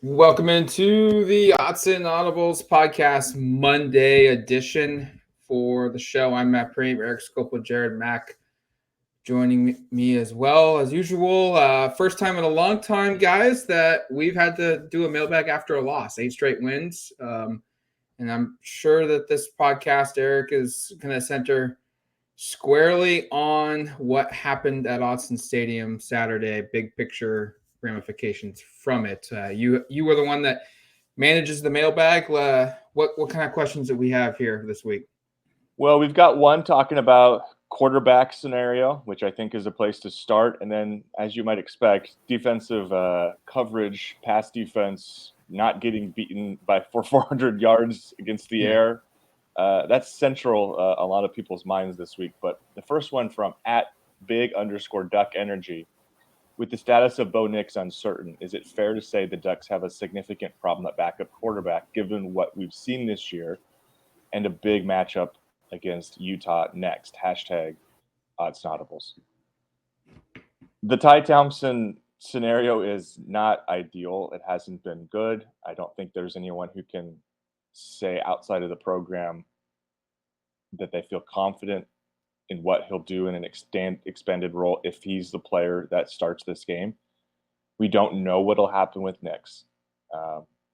Welcome into the Autzen Audibles Podcast Monday edition for the show. I'm Matt Preem, Eric Scopel, Jared Mack joining me as well as usual. First time in a long time, guys, that we've had to do a mailbag after a loss, 8 straight wins. And I'm sure that this podcast, Eric, is going to center squarely on what happened at Autzen Stadium Saturday, big picture ramifications from it. You were the one that manages the mailbag. What kind of questions do we have here this week? Well, we've got one talking about quarterback scenario, which I think is a place to start. And then, as you might expect, defensive coverage, pass defense, not getting beaten by 400 yards against the air. That's central a lot of people's minds this week. But the first one from @big_duck energy. With the status of Bo Nix uncertain, is it fair to say the Ducks have a significant problem at backup quarterback given what we've seen this year and a big matchup against Utah next? Hashtag Autzen Audibles. The Ty Thompson scenario is not ideal. It hasn't been good. I don't think there's anyone who can say outside of the program that they feel confident in what he'll do in an expanded role if he's the player that starts this game. We don't know what'll happen with Nix.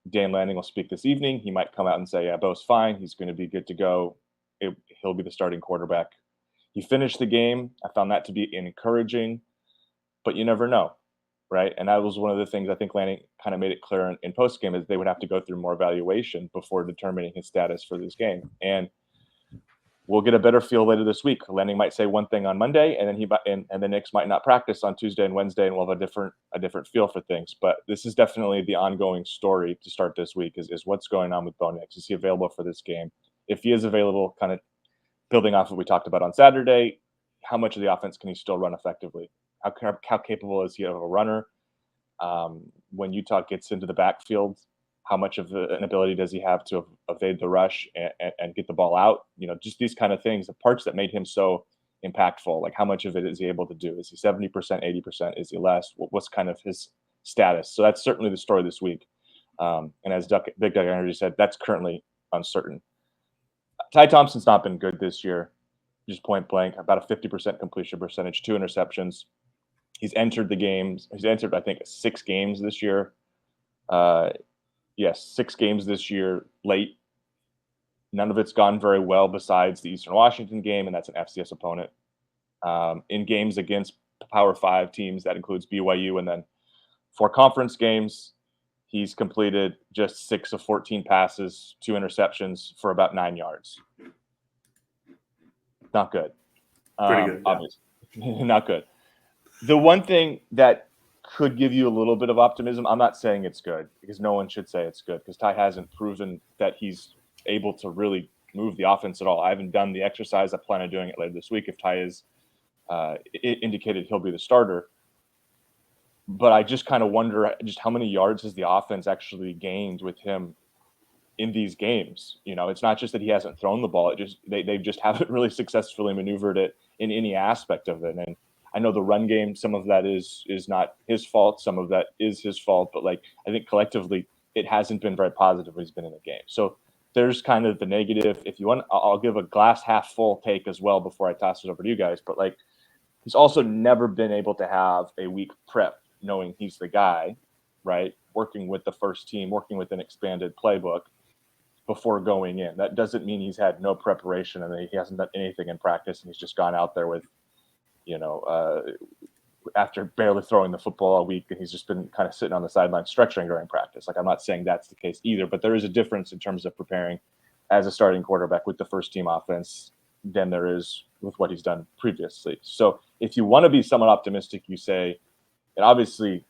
Dan Lanning will speak this evening. He might come out and say, yeah, Bo's fine. He's going to be good to go. He'll be the starting quarterback. He finished the game. I found that to be encouraging, but you never know, right? And that was one of the things I think Lanning kind of made it clear in postgame is they would have to go through more evaluation before determining his status for this game. And we'll get a better feel later this week. Lanning might say one thing on Monday, and then and the Knicks might not practice on Tuesday and Wednesday, and we'll have a different feel for things. But this is definitely the ongoing story to start this week is what's going on with Bo Nix. Is he available for this game? If he is available, kind of building off what we talked about on Saturday, how much of the offense can he still run effectively? How capable is he of a runner? When Utah gets into the backfield, how much of an ability does he have to evade the rush and get the ball out? You know, just these kind of things, the parts that made him so impactful. Like how much of it is he able to do? Is he 70%, 80%? Is he less? What's kind of his status? So that's certainly the story this week. And as Big Duck Energy said, that's currently uncertain. Ty Thompson's not been good this year, just point blank. About a 50% completion percentage, 2 interceptions. He's entered the games. He's entered, I think, 6 games this year. Yes, 6 games this year late. None of it's gone very well besides the Eastern Washington game, and that's an FCS opponent. In games against Power 5 teams, that includes BYU, and then 4 conference games, he's completed just 6 of 14 passes, 2 interceptions for about 9 yards. Not good. Pretty good. Obviously. Not good. The one thing that could give you a little bit of optimism. I'm not saying it's good because no one should say it's good because Ty hasn't proven that he's able to really move the offense at all. I haven't done the exercise. I plan on doing it later this week if Ty is indicated he'll be the starter. But I just kind of wonder just how many yards has the offense actually gained with him in these games. You know, it's not just that he hasn't thrown the ball. It just they just haven't really successfully maneuvered it in any aspect of it. And I know the run game, some of that is not his fault. Some of that is his fault. But, like, I think collectively it hasn't been very positive when he's been in the game. So there's kind of the negative. If you want, I'll give a glass half full take as well before I toss it over to you guys. But, like, he's also never been able to have a week prep knowing he's the guy, right, working with the first team, working with an expanded playbook before going in. That doesn't mean he's had no preparation and he hasn't done anything in practice and he's just gone out there with, after barely throwing the football all week, and he's just been kind of sitting on the sideline stretching during practice. Like, I'm not saying that's the case either, but there is a difference in terms of preparing as a starting quarterback with the first team offense than there is with what he's done previously. So if you want to be somewhat optimistic, you say, and obviously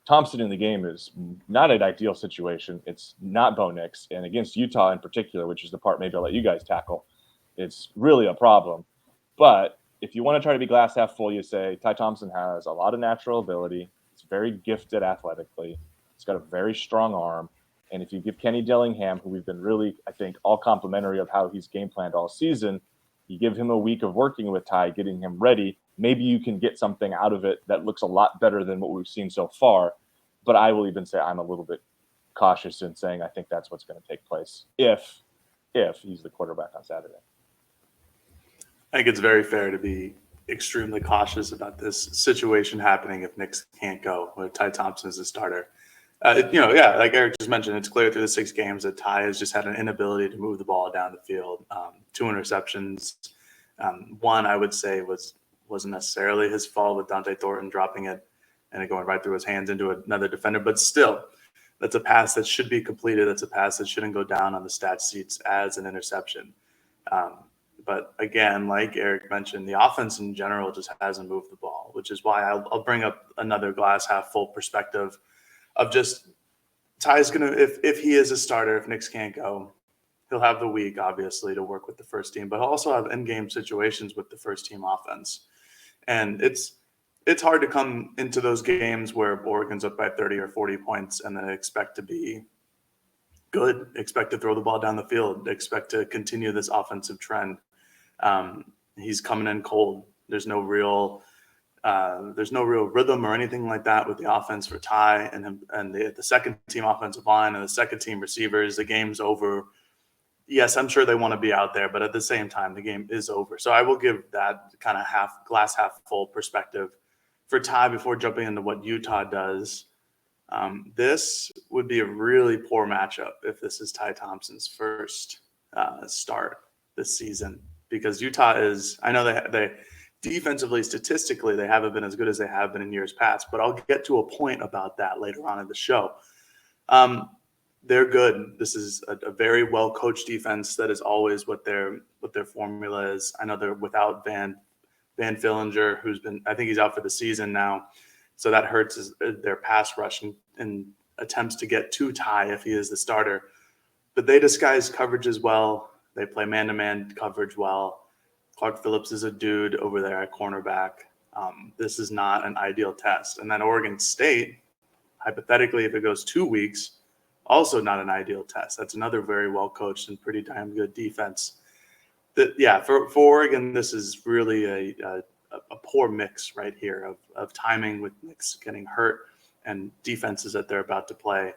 Thompson in the game is not an ideal situation. It's not Bo Nix, and against Utah in particular, which is the part maybe I'll let you guys tackle, it's really a problem. But if you want to try to be glass half full, you say Ty Thompson has a lot of natural ability. He's very gifted athletically. He's got a very strong arm. And if you give Kenny Dillingham, who we've been really, I think, all complimentary of how he's game planned all season, you give him a week of working with Ty, getting him ready, maybe you can get something out of it that looks a lot better than what we've seen so far. But I will even say I'm a little bit cautious in saying I think that's what's going to take place if he's the quarterback on Saturday. I think it's very fair to be extremely cautious about this situation happening if Nick can't go with Ty Thompson as a starter. Like Eric just mentioned, it's clear through the 6 games that Ty has just had an inability to move the ball down the field. 2 interceptions. One, I would say, wasn't necessarily his fault with Dante Thornton dropping it and it going right through his hands into another defender. But still, that's a pass that should be completed. That's a pass that shouldn't go down on the stat sheets as an interception. But again, like Eric mentioned, the offense in general just hasn't moved the ball, which is why I'll bring up another glass half full perspective of just Ty's going to, if he is a starter, if Knicks can't go, he'll have the week, obviously, to work with the first team, but he'll also have in-game situations with the first team offense. And it's hard to come into those games where Oregon's up by 30 or 40 points and then expect to be good, expect to throw the ball down the field, expect to continue this offensive trend. He's coming in cold. There's no real rhythm or anything like that with the offense for Ty and the second team offensive line and the second team receivers. The game's over. Yes, I'm sure they want to be out there, but at the same time, the game is over. So I will give that kind of glass half full perspective for Ty before jumping into what Utah does. This would be a really poor matchup if this is Ty Thompson's first start this season, because Utah is, I know they defensively, statistically, they haven't been as good as they have been in years past, but I'll get to a point about that later on in the show. They're good. This is a very well-coached defense. That is always what their formula is. I know they're without Van Fillinger, I think he's out for the season now. So that hurts their pass rush and attempts to get to Ty if he is the starter. But they disguise coverage as well. They play man-to-man coverage well. Clark Phillips is a dude over there at cornerback. This is not an ideal test. And then Oregon State, hypothetically, if it goes 2 weeks, also not an ideal test. That's another very well-coached and pretty damn good defense. For Oregon, this is really a poor mix right here of timing with Knicks getting hurt and defenses that they're about to play.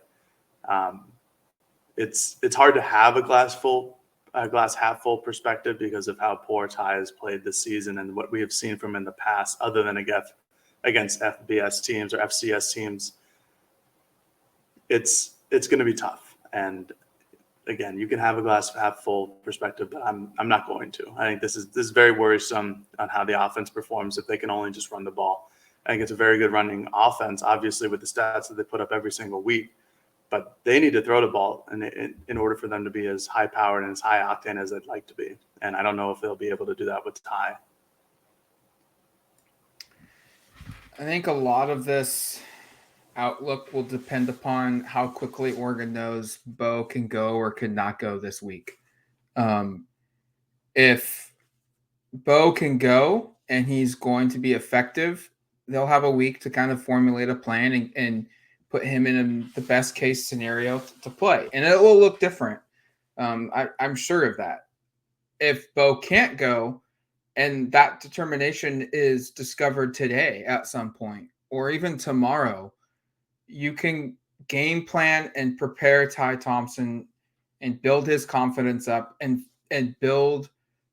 It's hard to have a glass half full perspective because of how poor Ty has played this season and what we have seen from him in the past, other than against FBS teams or FCS teams. It's going to be tough. And again, you can have a glass half full perspective, but I'm not going to. I think this is very worrisome on how the offense performs if they can only just run the ball. I think it's a very good running offense, obviously, with the stats that they put up every single week. But they need to throw the ball in order for them to be as high-powered and as high-octane as they'd like to be. And I don't know if they'll be able to do that with Ty. I think a lot of this outlook will depend upon how quickly Oregon knows Bo can go or could not go this week. If Bo can go and he's going to be effective, they'll have a week to kind of formulate a plan and put him in the best case scenario to play. And it will look different. I'm sure of that. If Bo can't go and that determination is discovered today at some point, or even tomorrow, you can game plan and prepare Ty Thompson and build his confidence up and build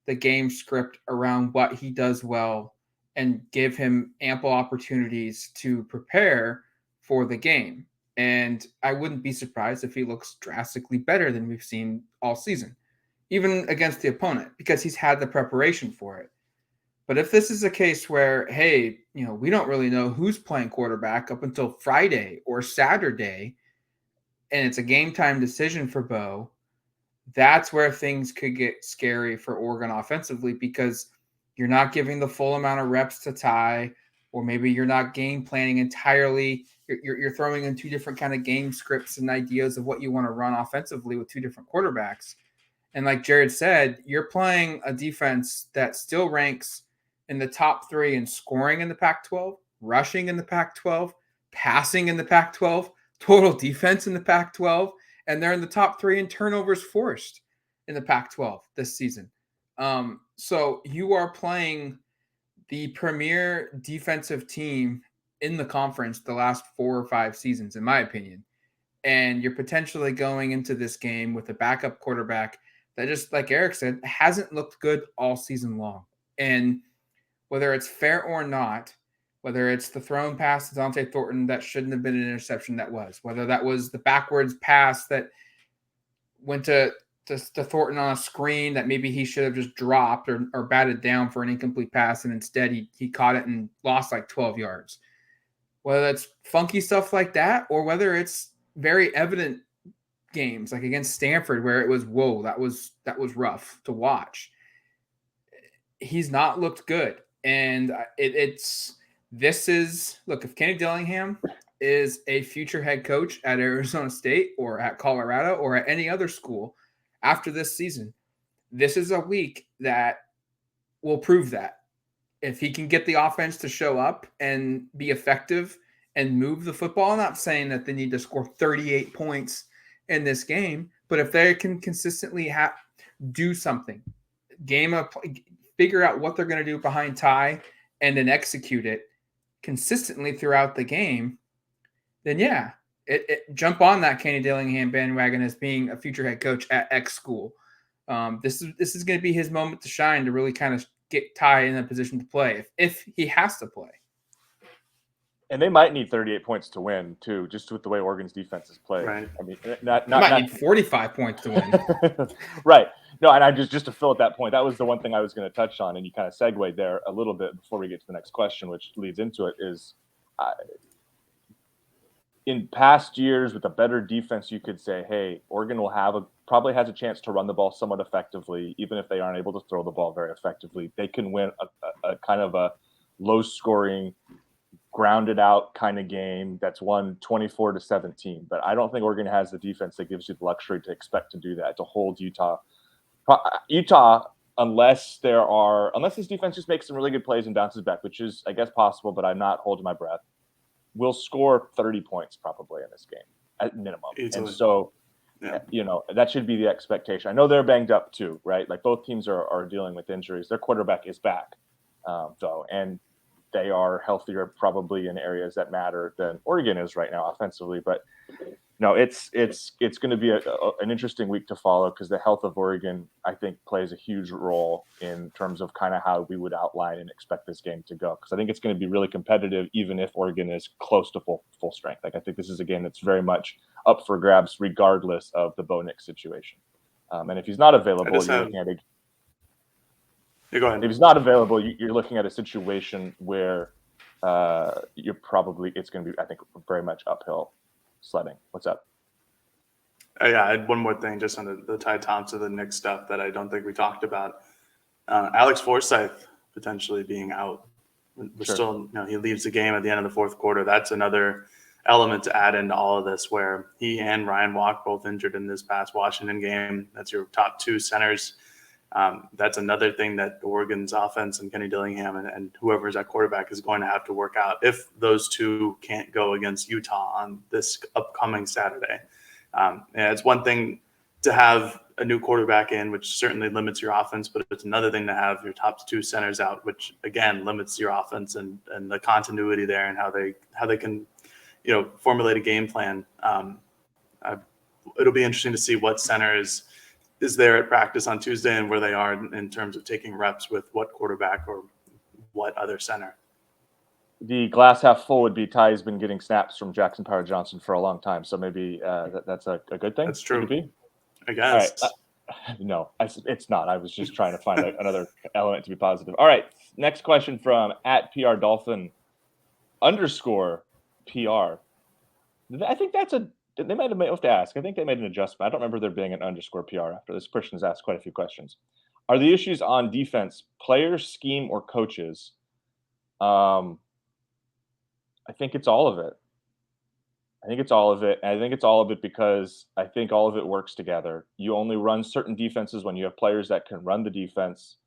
the game script around what he does well and give him ample opportunities to prepare for the game. And I wouldn't be surprised if he looks drastically better than we've seen all season, even against the opponent, because he's had the preparation for it. But if this is a case where, hey, we don't really know who's playing quarterback up until Friday or Saturday, and it's a game time decision for Bo, that's where things could get scary for Oregon offensively, because you're not giving the full amount of reps to Ty, or maybe you're not game planning entirely. You're throwing in 2 different kind of game scripts and ideas of what you want to run offensively with 2 different quarterbacks. And like Jared said, you're playing a defense that still ranks in the top 3 in scoring in the Pac-12, rushing in the Pac-12, passing in the Pac-12, total defense in the Pac-12, and they're in the top 3 in turnovers forced in the Pac-12 this season. So you are playing the premier defensive team in the conference the last 4 or 5 seasons, in my opinion. And you're potentially going into this game with a backup quarterback that, just like Eric said, hasn't looked good all season long. And whether it's fair or not, whether it's the thrown pass to Dante Thornton that shouldn't have been an interception that was, whether that was the backwards pass that went to Thornton on a screen that maybe he should have just dropped or batted down for an incomplete pass, and instead he caught it and lost like 12 yards. Whether it's funky stuff like that or whether it's very evident games like against Stanford where it was, whoa, that was rough to watch. He's not looked good. And look, if Kenny Dillingham is a future head coach at Arizona State or at Colorado or at any other school after this season, this is a week that will prove that. If he can get the offense to show up and be effective and move the football, I'm not saying that they need to score 38 points in this game, but if they can consistently do something, figure out what they're going to do behind Ty and then execute it consistently throughout the game, then yeah, jump on that Kenny Dillingham bandwagon as being a future head coach at X school. This is going to be his moment to shine, to really kind of get Ty in a position to play if he has to play. And they might need 38 points to win too, just with the way Oregon's defense is played. Right. I mean, might need 45 points to win. Right. No, and I just to fill at that point, that was the one thing I was going to touch on, and you kind of segued there a little bit before we get to the next question, which leads into it. Is in past years with a better defense, you could say, hey, Oregon probably has a chance to run the ball somewhat effectively, even if they aren't able to throw the ball very effectively. They can win a kind of a low-scoring, grounded out kind of game that's won 24-17. But I don't think Oregon has the defense that gives you the luxury to expect to do that, to hold Utah, unless this defense just makes some really good plays and bounces back, which is, I guess, possible, but I'm not holding my breath, will score 30 points probably in this game at minimum. Easily. And so, that should be the expectation. I know they're banged up too, right? Like both teams are dealing with injuries. Their quarterback is back, though, and they are healthier probably in areas that matter than Oregon is right now offensively. But no, it's going to be an interesting week to follow, because the health of Oregon, I think, plays a huge role in terms of kind of how we would outline and expect this game to go. Because I think it's going to be really competitive, even if Oregon is close to full strength. Like, I think this is a game that's very much up for grabs, regardless of the Bo Nix situation. And if he's not available, you're looking at go ahead. If he's not available, you're looking at a situation where it's going to be, I think, very much uphill sledding. What's up? Yeah, I had one more thing just on the Ty Thompson, the Knicks stuff that I don't think we talked about. Alex Forsyth potentially being out. We're still, he leaves the game at the end of the fourth quarter. That's another element to add into all of this, where he and Ryan Walk both injured in this past Washington game. That's your top two centers. That's another thing that Oregon's offense and Kenny Dillingham and whoever's at quarterback is going to have to work out if those two can't go against Utah on this upcoming Saturday. And it's one thing to have a new quarterback in, which certainly limits your offense, but it's another thing to have your top two centers out, which again limits your offense and the continuity there and how they can, formulate a game plan. It'll be interesting to see what center is there at practice on Tuesday and where they are in terms of taking reps with what quarterback or what other center. The glass half full would be Ty's been getting snaps from Jackson Power Johnson for a long time. So maybe that's a good thing. That's true. I guess. All right. No, it's not. I was just trying to find another element to be positive. All right. Next question from @PRDolphin _PR. I think they might have to ask. I think they made an adjustment. I don't remember there being an _PR after this. Christian has asked quite a few questions. Are the issues on defense players, scheme, or coaches? I think it's all of it. And I think it's all of it because I think all of it works together. You only run certain defenses when you have players that can run the defense.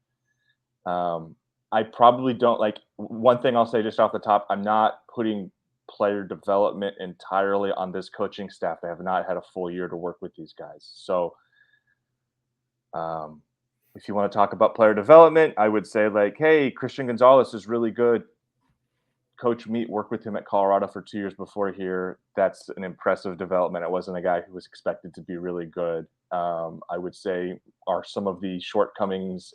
I probably don't one thing I'll say just off the top, I'm not putting player development entirely on this coaching staff. They have not had a full year to work with these guys. So if you want to talk about player development, I would say hey, Christian Gonzalez is really good Coach Meat worked with him at Colorado for 2 years before here. That's an impressive development. It wasn't a guy who was expected to be really good. I would say are some of the shortcomings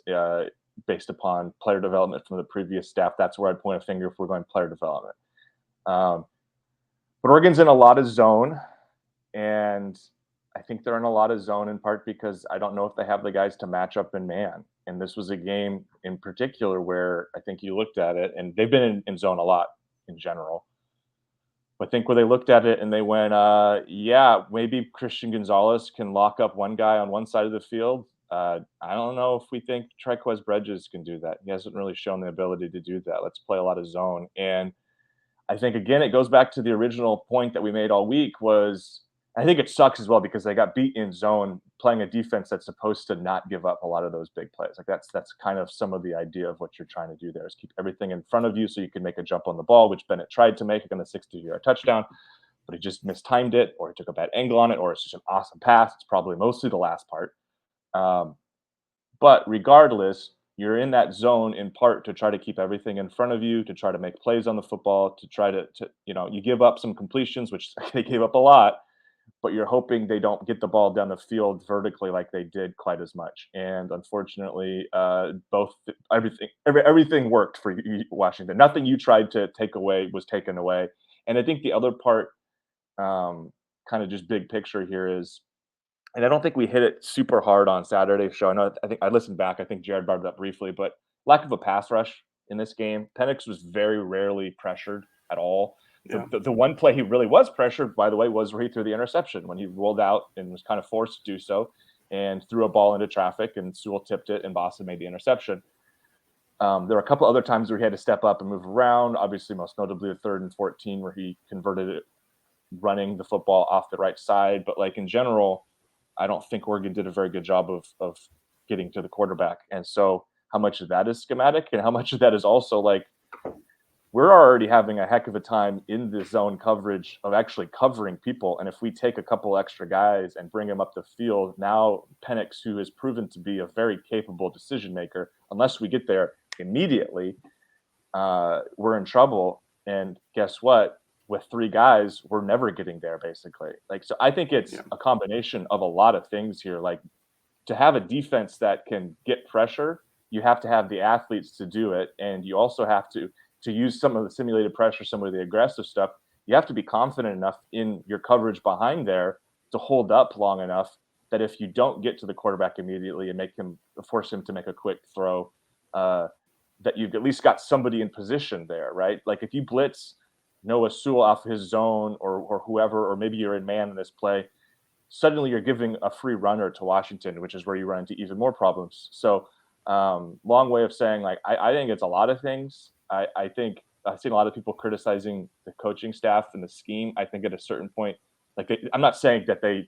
based upon player development from the previous staff. That's where I'd point a finger if we're going player development. But Oregon's in a lot of zone, and I think they're in a lot of zone in part because I don't know if they have the guys to match up in man. And this was a game in particular where I think you looked at it, and they've been in zone a lot in general. But I think where they looked at it and they went, yeah, maybe Christian Gonzalez can lock up one guy on one side of the field. I don't know if we think Triquez Bridges can do that. He hasn't really shown the ability to do that. Let's play a lot of zone. And I think, again, it goes back to the original point that we made all week was I think it sucks as well because they got beat in zone playing a defense that's supposed to not give up a lot of those big plays. Like that's kind of some of the idea of what you're trying to do there is keep everything in front of you so you can make a jump on the ball, which Bennett tried to make on the 60-yard touchdown, but he just mistimed it or he took a bad angle on it or it's just an awesome pass. It's probably mostly the last part. But regardless, you're in that zone in part to try to keep everything in front of you, to try to make plays on the football, to try to you give up some completions, which they gave up a lot, but you're hoping they don't get the ball down the field vertically like they did quite as much. And unfortunately, everything worked for Washington. Nothing you tried to take away was taken away. And I think the other part, kind of just big picture here is, and I don't think we hit it super hard on Saturday's show. I think I listened back. I think Jared brought it up briefly, but lack of a pass rush in this game. Penix was very rarely pressured at all. Yeah. The one play he really was pressured, by the way, was where he threw the interception when he rolled out and was kind of forced to do so and threw a ball into traffic and Sewell tipped it and Boston made the interception. There were a couple other times where he had to step up and move around, obviously most notably the 3rd and 14 where he converted it running the football off the right side. But like in general, I don't think Oregon did a very good job of getting to the quarterback. And so how much of that is schematic and how much of that is also like, we're already having a heck of a time in the zone coverage of actually covering people. And if we take a couple extra guys and bring them up the field, now Penix, who has proven to be a very capable decision maker, unless we get there immediately, we're in trouble. And guess what? With 3 guys, we're never getting there basically. Like, so I think it's a combination of a lot of things here. Like to have a defense that can get pressure, you have to have the athletes to do it. And you also have to use some of the simulated pressure, some of the aggressive stuff. You have to be confident enough in your coverage behind there to hold up long enough that if you don't get to the quarterback immediately and force him to make a quick throw, that you've at least got somebody in position there, right? Like if you blitz Noah Sewell off his zone or whoever, or maybe you're in man in this play, suddenly you're giving a free runner to Washington, which is where you run into even more problems. So long way of saying, like, I think it's a lot of things. I think I've seen a lot of people criticizing the coaching staff and the scheme. I think at a certain point, like I'm not saying that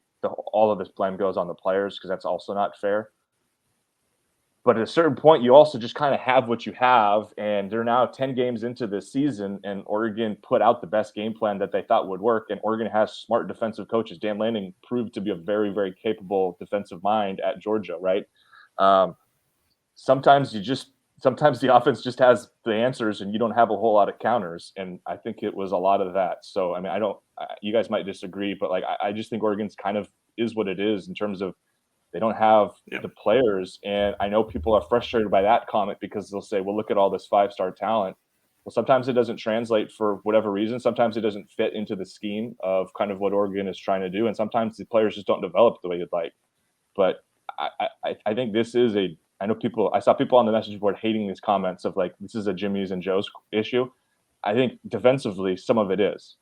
all of this blame goes on the players because that's also not fair. But at a certain point, you also just kind of have what you have, and they're now 10 games into this season, and Oregon put out the best game plan that they thought would work, and Oregon has smart defensive coaches. Dan Lanning proved to be a very, very capable defensive mind at Georgia, right? Sometimes the offense just has the answers and you don't have a whole lot of counters. And I think it was a lot of that. So, I mean, you guys might disagree, but like, I just think Oregon's kind of is what it is in terms of they don't have the players. And I know people are frustrated by that comment because they'll say, well, look at all this 5-star talent. Well, sometimes it doesn't translate for whatever reason. Sometimes it doesn't fit into the scheme of kind of what Oregon is trying to do. And sometimes the players just don't develop the way you'd like. But I think this is I saw people on the message board hating these comments of like, this is a Jimmy's and Joe's issue. I think defensively, some of it is.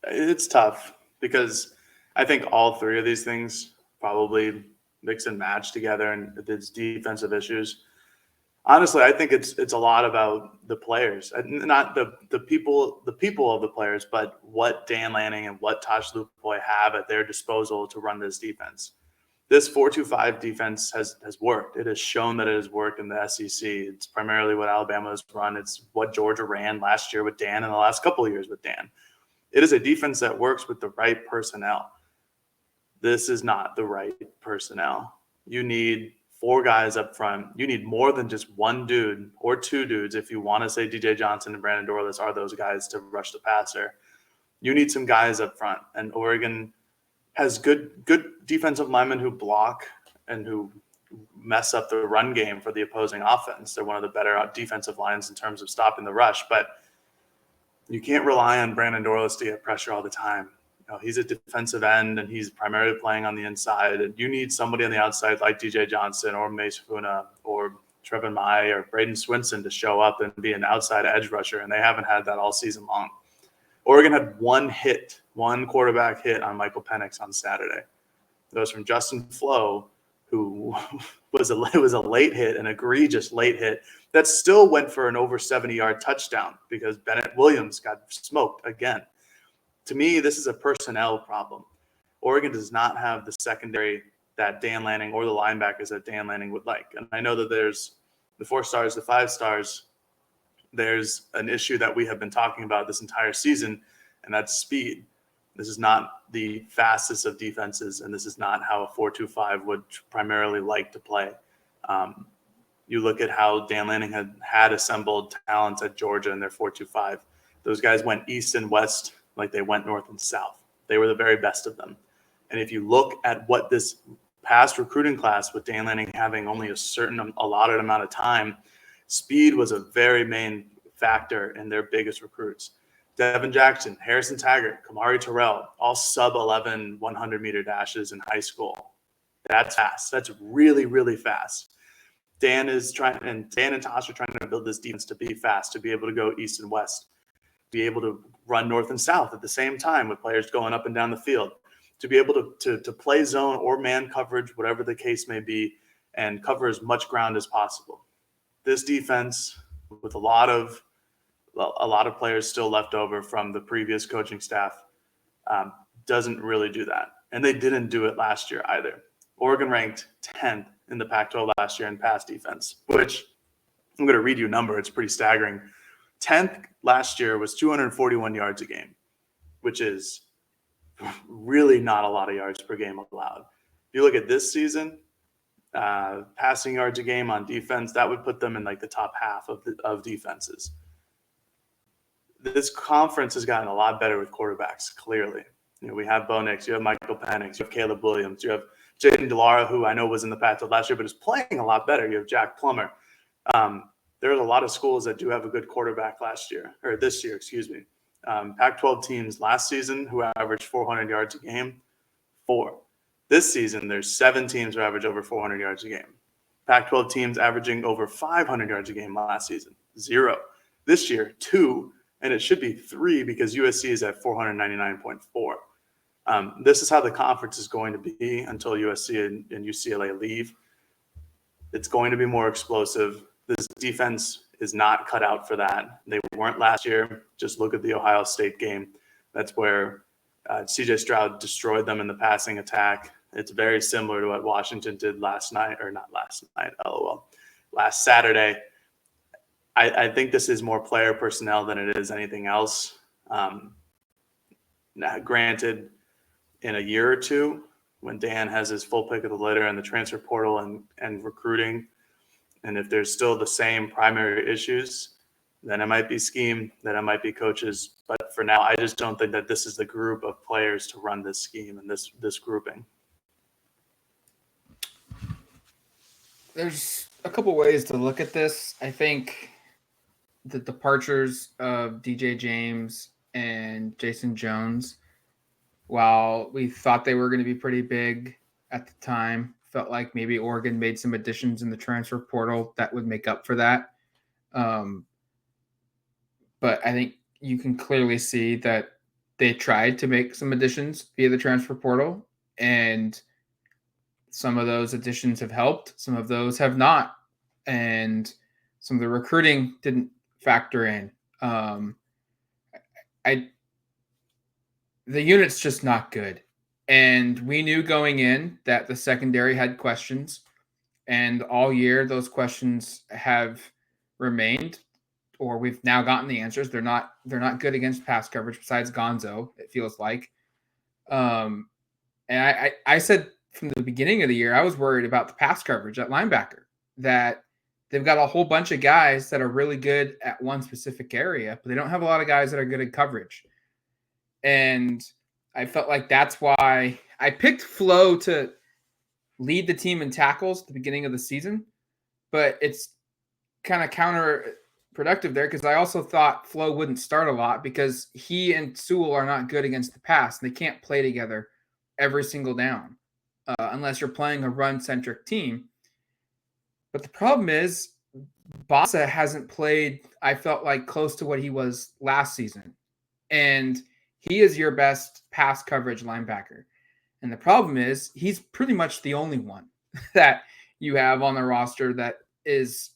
It's tough because I think all 3 of these things probably mix and match together, and it's defensive issues. Honestly, I think it's a lot about the players, not the people of the players, but what Dan Lanning and what Tosh Lupoy have at their disposal to run this defense. This 4-2-5 defense has worked. It has shown that it has worked in the SEC. It's primarily what Alabama has run. It's what Georgia ran last year with Dan and the last couple of years with Dan. It is a defense that works with the right personnel. This is not the right personnel. You need 4 guys up front. You need more than just one dude or 2 dudes if you want to say DJ Johnson and Brandon Dorlus are those guys to rush the passer. You need some guys up front, and Oregon has good defensive linemen who block and who mess up the run game for the opposing offense. They're one of the better defensive lines in terms of stopping the rush, but you can't rely on Brandon Dorlus to get pressure all the time. He's a defensive end, and he's primarily playing on the inside. And you need somebody on the outside like DJ Johnson or Mace Funa or Trevin Mai or Braden Swinson to show up and be an outside edge rusher, and they haven't had that all season long. Oregon had one quarterback hit on Michael Penix on Saturday. That was from Justin Flo, who was a late hit, an egregious late hit that still went for an over 70-yard touchdown because Bennett Williams got smoked again. To me, this is a personnel problem. Oregon does not have the secondary that Dan Lanning or the linebackers that Dan Lanning would like. And I know that there's the 4 stars, the 5 stars. There's an issue that we have been talking about this entire season, and that's speed. This is not the fastest of defenses, and this is not how a 4-2-5 would primarily like to play. You look at how Dan Lanning had assembled talents at Georgia in their 4-2-5. Those guys went east and west like they went north and south. They were the very best of them. And if you look at what this past recruiting class with Dan Lanning having only a certain allotted amount of time, speed was a very main factor in their biggest recruits. Devin Jackson, Harrison Taggart, Kamari Terrell, all sub-11 100-meter dashes in high school. That's fast. That's really, really fast. Dan and Tosh are trying to build this defense to be fast, to be able to go east and west, be able to run north and south at the same time with players going up and down the field, to be able to play zone or man coverage, whatever the case may be, and cover as much ground as possible. This defense, with a lot of players still left over from the previous coaching staff, doesn't really do that. And they didn't do it last year either. Oregon ranked 10th in the Pac-12 last year in pass defense, which I'm going to read you a number. It's pretty staggering. 10th last year was 241 yards a game, which is really not a lot of yards per game allowed. If you look at this season, passing yards a game on defense, that would put them in like the top half of defenses. This conference has gotten a lot better with quarterbacks, clearly. We have Bo Nix, you have Michael Penix, you have Caleb Williams, you have Jaden DeLara, who I know was in the Pac-12 last year, but is playing a lot better. You have Jack Plummer. There's a lot of schools that do have a good quarterback this year. Pac-12 teams last season who averaged 400 yards a game, 4. This season, there's 7 teams who average over 400 yards a game. Pac-12 teams averaging over 500 yards a game last season, 0. This year, 2, and it should be 3 because USC is at 499.4. This is how the conference is going to be until USC and UCLA leave. It's going to be more explosive. This defense is not cut out for that. They weren't last year. Just look at the Ohio State game. That's where C.J. Stroud destroyed them in the passing attack. It's very similar to what Washington did last Saturday. I think this is more player personnel than it is anything else. Now, granted, in a year or two, when Dan has his full pick of the litter in the transfer portal and recruiting, and if there's still the same primary issues, then it might be scheme, then it might be coaches. But for now, I just don't think that this is the group of players to run this scheme and this grouping. There's a couple ways to look at this. I think the departures of DJ James and Jason Jones, while we thought they were going to be pretty big at the time, felt like maybe Oregon made some additions in the transfer portal that would make up for that. But I think you can clearly see that they tried to make some additions via the transfer portal, and some of those additions have helped. Some of those have not. And some of the recruiting didn't factor in. The unit's just not good. And we knew going in that the secondary had questions. And all year, those questions have remained, or we've now gotten the answers. They're not good against pass coverage besides Gonzo, it feels like. And I said from the beginning of the year, I was worried about the pass coverage at linebacker, that they've got a whole bunch of guys that are really good at one specific area, but they don't have a lot of guys that are good at coverage. And I felt like that's why I picked Flo to lead the team in tackles at the beginning of the season, but it's kind of counterproductive there because I also thought Flo wouldn't start a lot because he and Sewell are not good against the pass, and they can't play together every single down unless you're playing a run-centric team. But the problem is Bossa hasn't played, I felt like, close to what he was last season. And he is your best pass coverage linebacker. And the problem is he's pretty much the only one that you have on the roster that is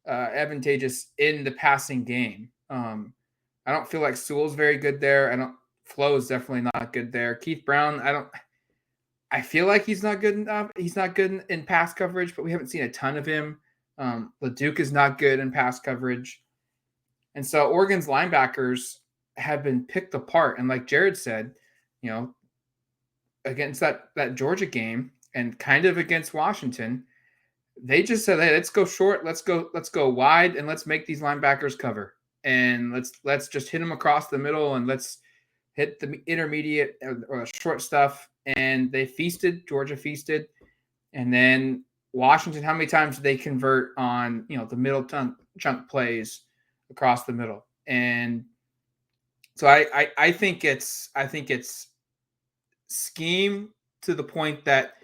advantageous in the passing game. I don't feel like Sewell's very good there. Flo is definitely not good there. Keith Brown, I feel like he's not good enough. He's not good in pass coverage, but we haven't seen a ton of him. LeDuc is not good in pass coverage. And so Oregon's linebackers have been picked apart. And like Jared said, against that Georgia game and kind of against Washington, they just said, hey, let's go short, let's go wide, and let's make these linebackers cover. And let's just hit them across the middle, and let's hit the intermediate or short stuff. And they feasted. Georgia feasted. And then Washington, how many times did they convert on, the middle chunk plays across the middle? And so I think it's scheme to the point that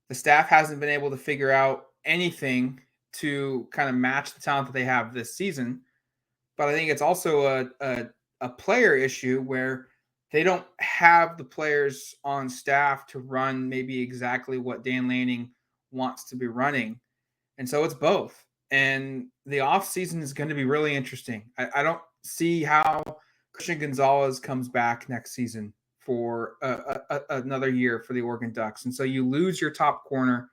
the staff hasn't been able to figure out anything to kind of match the talent that they have this season. But I think it's also a player issue where they don't have the players on staff to run maybe exactly what Dan Lanning wants to be running. And so it's both. And the offseason is going to be really interesting. I don't see how Christian Gonzalez comes back next season for another year for the Oregon Ducks. And so you lose your top corner,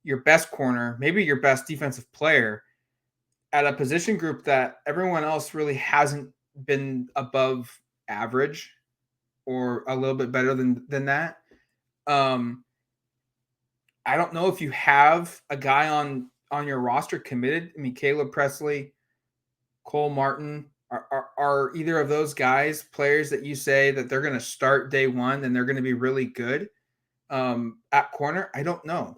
your best corner, maybe your best defensive player at a position group that everyone else really hasn't been above average or a little bit better than that. I don't know if you have a guy on your roster committed. I mean, Caleb Presley, Cole Martin, are either of those guys players that you say that they're going to start day one and they're going to be really good at corner? I don't know.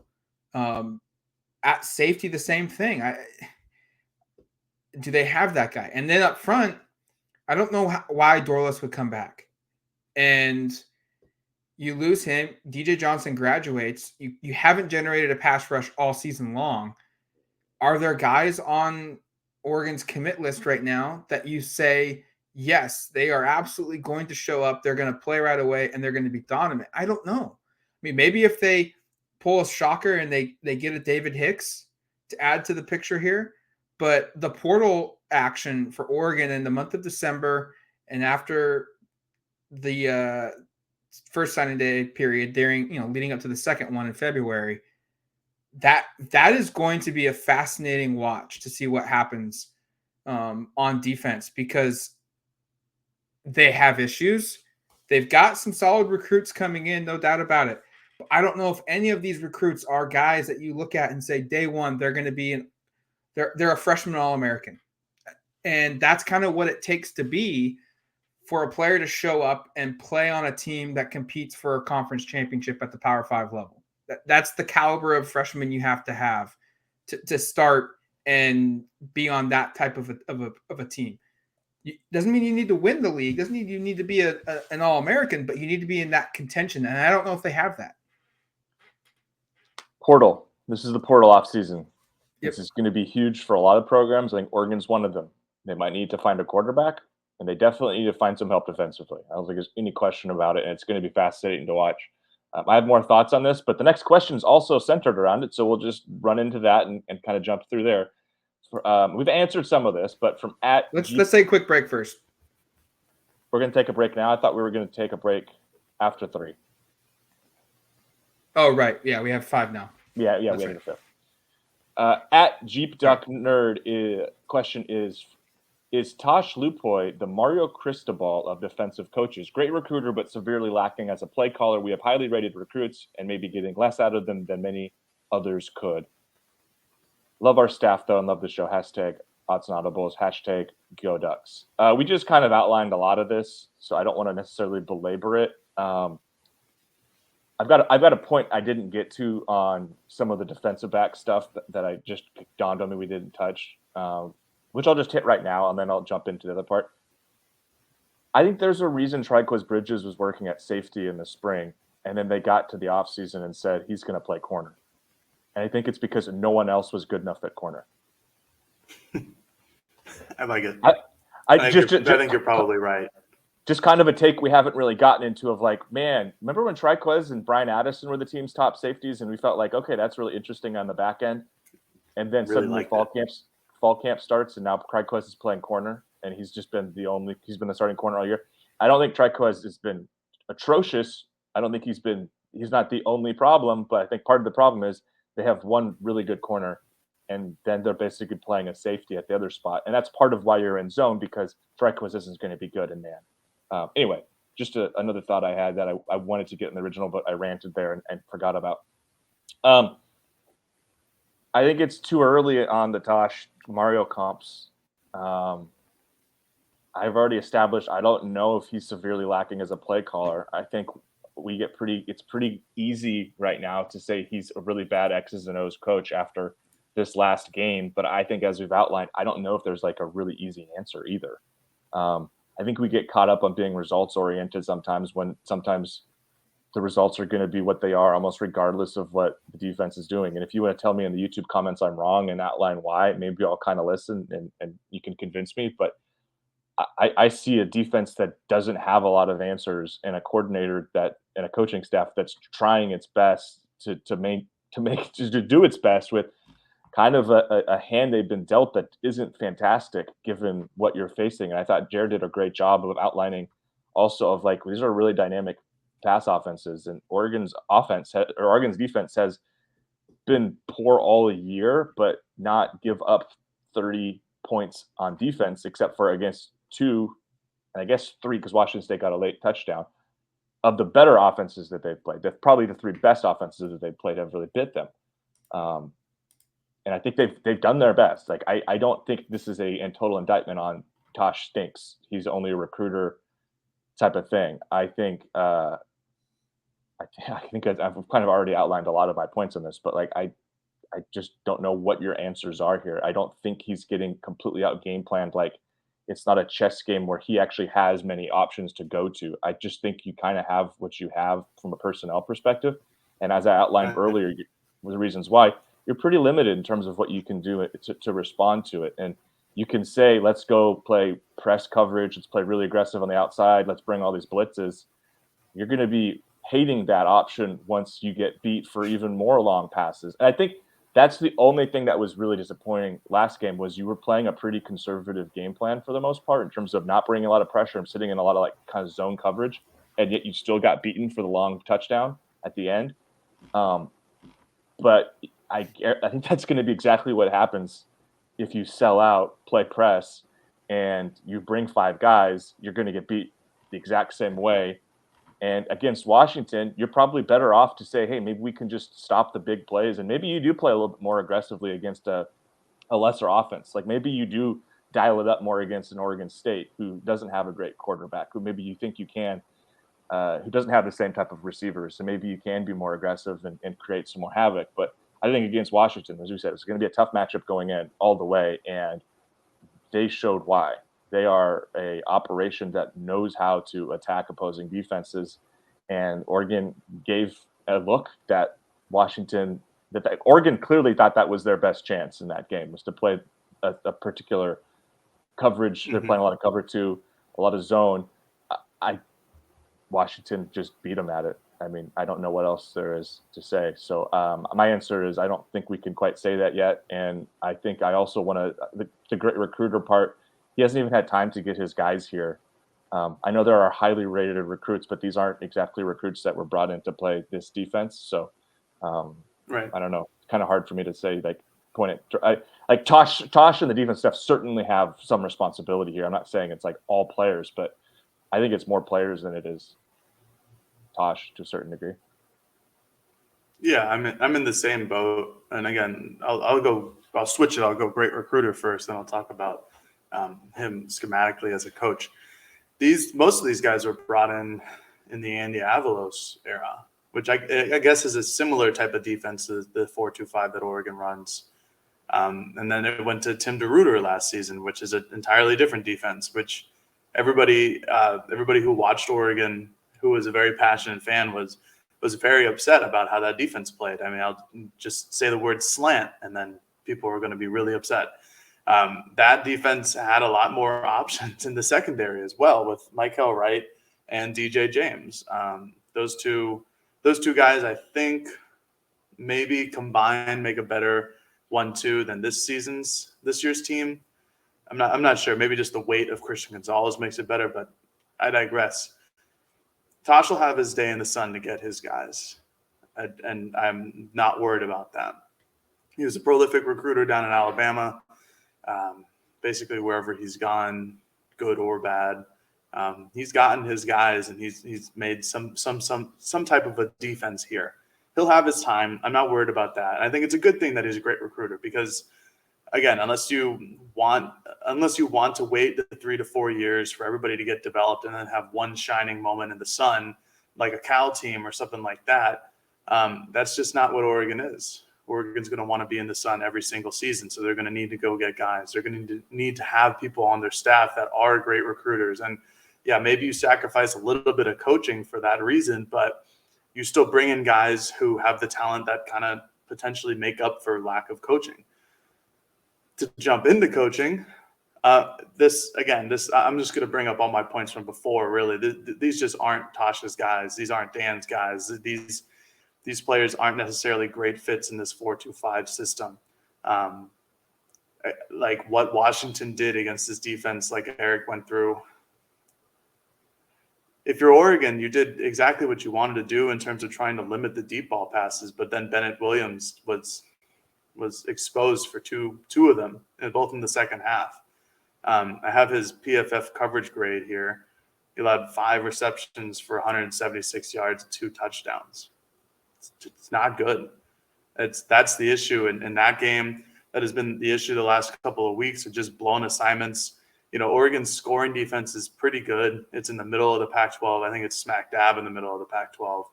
At safety, the same thing. Do they have that guy? And then up front, I don't know why Dorless would come back. And you lose him. DJ Johnson graduates. You haven't generated a pass rush all season long. Are there guys on Oregon's commit list right now that you say, yes, they are absolutely going to show up, they're going to play right away, and they're going to be dominant? I don't know. I mean, maybe if they pull a shocker and they get a David Hicks to add to the picture here, but the portal action for Oregon in the month of December and after the first signing day period during, leading up to the second one in February, that is going to be a fascinating watch to see what happens on defense, because they have issues. They've got some solid recruits coming in, no doubt about it. But I don't know if any of these recruits are guys that you look at and say day one, they're going to be they're a freshman All-American. And that's kind of what it takes to be for a player to show up and play on a team that competes for a conference championship at the Power 5 level. That's the caliber of freshman you have to start and be on that type of a team. Doesn't mean you need to win the league. Doesn't mean you need to be an All-American, but you need to be in that contention. And I don't know if they have that. Portal. This is the portal off season. Yep. This is going to be huge for a lot of programs. I think Oregon's one of them. They might need to find a quarterback, and they definitely need to find some help defensively. I don't think there's any question about it, and it's going to be fascinating to watch. I have more thoughts on this, but the next question is also centered around it, so we'll just run into that and kind of jump through there. We've answered some of this, but from let's take a quick break first. We're going to take a break now. I thought we were going to take a break after 3. Oh, right. Yeah, we have 5 now. Yeah, That's we have right. the 5th. At Jeep Duck Nerd, question is, is Tosh Lupoy the Mario Cristobal of defensive coaches? Great recruiter, but severely lacking as a play caller. We have highly rated recruits and maybe getting less out of them than many others could. Love our staff, though, and love the show. Hashtag Autzen Audibles, hashtag Go Ducks. We just kind of outlined a lot of this, so I don't want to necessarily belabor it. I've got a point I didn't get to on some of the defensive back stuff that I just dawned on me we didn't touch, which I'll just hit right now, and then I'll jump into the other part. I think there's a reason Triquez Bridges was working at safety in the spring, and then they got to the offseason and said he's going to play corner. And I think it's because no one else was good enough at corner. I like it. I think you're probably right. Just kind of a take we haven't really gotten into of like, man, remember when Triquez and Brian Addison were the team's top safeties, and we felt like, okay, that's really interesting on the back end. And then Really suddenly like fall camp starts, and now Triquez is playing corner, and he's been the starting corner all year. I don't think Triquez has been atrocious. I don't think he's not the only problem, but I think part of the problem is they have one really good corner, and then they're basically playing a safety at the other spot. And that's part of why you're in zone, because Triquez isn't going to be good in man. Anyway, just another thought I had that I wanted to get in the original, but I ranted there and forgot about. I think it's too early on the Tosh Mario comps. I've already established I don't know if he's severely lacking as a play caller. I think it's pretty easy right now to say he's a really bad X's and O's coach after this last game. But I think, as we've outlined, I don't know if there's like a really easy answer either. I think we get caught up on being results oriented sometimes, when sometimes the results are going to be what they are, almost regardless of what the defense is doing. And if you want to tell me in the YouTube comments I'm wrong and outline why, maybe I'll kind of listen and you can convince me. But I see a defense that doesn't have a lot of answers, and a coordinator and a coaching staff that's trying its best to do its best with kind of a hand they've been dealt that isn't fantastic given what you're facing. And I thought Jared did a great job of outlining also of like, these are really dynamic pass offenses, and Oregon's defense has been poor all year, but not give up 30 points on defense, except for against 2, and I guess 3, because Washington State got a late touchdown. Of the better offenses that they've played, probably the 3 best offenses that they've played have really bit them. And I think they've done their best. Like I don't think this is a total indictment on Tosh stinks. He's only a recruiter type of thing. I think I've kind of already outlined a lot of my points on this, but like I just don't know what your answers are here. I don't think he's getting completely out game planned. Like, it's not a chess game where he actually has many options to go to. I just think you kind of have what you have from a personnel perspective. And as I outlined earlier, the reasons why, you're pretty limited in terms of what you can do to respond to it. And you can say, let's go play press coverage. Let's play really aggressive on the outside. Let's bring all these blitzes. You're going to be hating that option once you get beat for even more long passes. And I think that's the only thing that was really disappointing last game, was you were playing a pretty conservative game plan for the most part in terms of not bringing a lot of pressure and sitting in a lot of like kind of zone coverage, and yet you still got beaten for the long touchdown at the end. But I think that's going to be exactly what happens if you sell out, play press, and you bring 5 guys. You're going to get beat the exact same way. And against Washington, you're probably better off to say, hey, maybe we can just stop the big plays. And maybe you do play a little bit more aggressively against a lesser offense. Like maybe you do dial it up more against an Oregon State who doesn't have a great quarterback, who maybe you think you can, who doesn't have the same type of receivers. So maybe you can be more aggressive and create some more havoc. But I think against Washington, as you said, it's going to be a tough matchup going in all the way. And they showed why. They are a operation that knows how to attack opposing defenses. And Oregon gave a look that Oregon clearly thought that was their best chance in that game, was to play a particular coverage. Mm-hmm. They're playing a lot of cover 2, a lot of zone. Washington just beat them at it. I mean, I don't know what else there is to say. So my answer is I don't think we can quite say that yet. And I think I also want to the great recruiter part. He hasn't even had time to get his guys here. I know there are highly rated recruits, but these aren't exactly recruits that were brought in to play this defense. So I don't know. It's kind of hard for me to say, like, point it. Like Tosh and the defense staff certainly have some responsibility here. I'm not saying it's like all players, but I think it's more players than it is Tosh to a certain degree. Yeah, I'm in the same boat. And again, I'll switch it. I'll go great recruiter first, then I'll talk about him schematically as a coach. Most of these guys were brought in the Andy Avalos era, which I guess is a similar type of defense to the 4-2-5 that Oregon runs. And then it went to Tim DeRuyter last season, which is an entirely different defense, which everybody who watched Oregon, who was a very passionate fan, was very upset about how that defense played. I mean, I'll just say the word slant, and then people are going to be really upset. That defense had a lot more options in the secondary as well, with Michael Wright and DJ James. Those two guys, I think, maybe combined make a better 1-2 than this year's team. I'm not sure. Maybe just the weight of Christian Gonzalez makes it better, but I digress. Tosh will have his day in the sun to get his guys, and I'm not worried about that. He was a prolific recruiter down in Alabama. Basically, wherever he's gone, good or bad, he's gotten his guys, and he's made some type of a defense here. He'll have his time. I'm not worried about that. I think it's a good thing that he's a great recruiter because, again, unless you want to wait the 3 to 4 years for everybody to get developed and then have one shining moment in the sun, like a Cal team or something like that, that's just not what Oregon is. Oregon's going to want to be in the sun every single season, so they're going to need to go get guys. They're going to need to have people on their staff that are great recruiters. And, yeah, maybe you sacrifice a little bit of coaching for that reason, but you still bring in guys who have the talent that kind of potentially make up for lack of coaching. To jump into coaching, I'm just going to bring up all my points from before, really. These just aren't Tasha's guys. These aren't Dan's guys. These players aren't necessarily great fits in this 4-2-5 system. Like what Washington did against this defense, like Eric went through. If you're Oregon, you did exactly what you wanted to do in terms of trying to limit the deep ball passes, but then Bennett Williams was exposed for two of them, and both in the second half. I have his PFF coverage grade here. He allowed 5 receptions for 176 yards, 2 touchdowns. It's not good. That's the issue in that game. That has been the issue the last couple of weeks of just blown assignments. You know, Oregon's scoring defense is pretty good. It's in the middle of the Pac-12. I think it's smack dab in the middle of the Pac-12.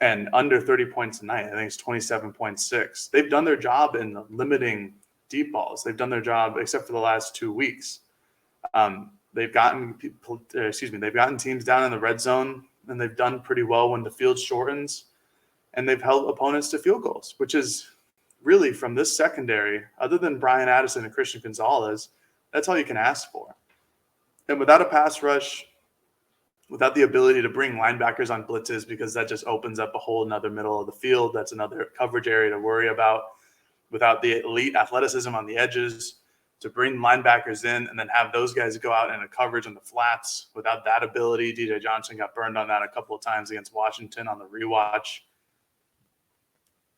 And under 30 points a night. I think it's 27.6. They've done their job in limiting deep balls. They've done their job except for the last 2 weeks. They've gotten teams down in the red zone, and they've done pretty well when the field shortens, and they've held opponents to field goals, which is really from this secondary, other than Brian Addison and Christian Gonzalez, that's all you can ask for. And without a pass rush, without the ability to bring linebackers on blitzes, because that just opens up a whole nother middle of the field. That's another coverage area to worry about. Without the elite athleticism on the edges, to bring linebackers in and then have those guys go out in a coverage on the flats. Without that ability, DJ Johnson got burned on that a couple of times against Washington on the rewatch.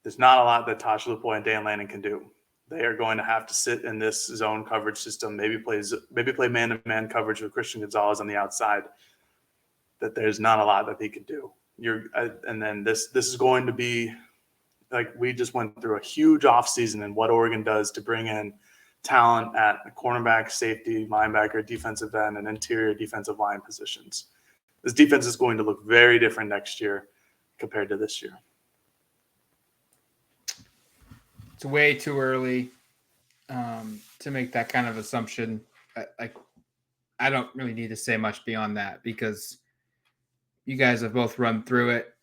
There's not a lot that Tosh Lupoy and Dan Lanning can do. They are going to have to sit in this zone coverage system, maybe play man-to-man coverage with Christian Gonzalez on the outside. That there's not a lot that he can do. And then this is going to be like we just went through a huge offseason in what Oregon does to bring in talent at cornerback, safety, linebacker, defensive end, and interior defensive line positions. This defense is going to look very different next year compared to this year. It's way too early to make that kind of assumption. I don't really need to say much beyond that because you guys have both run through it.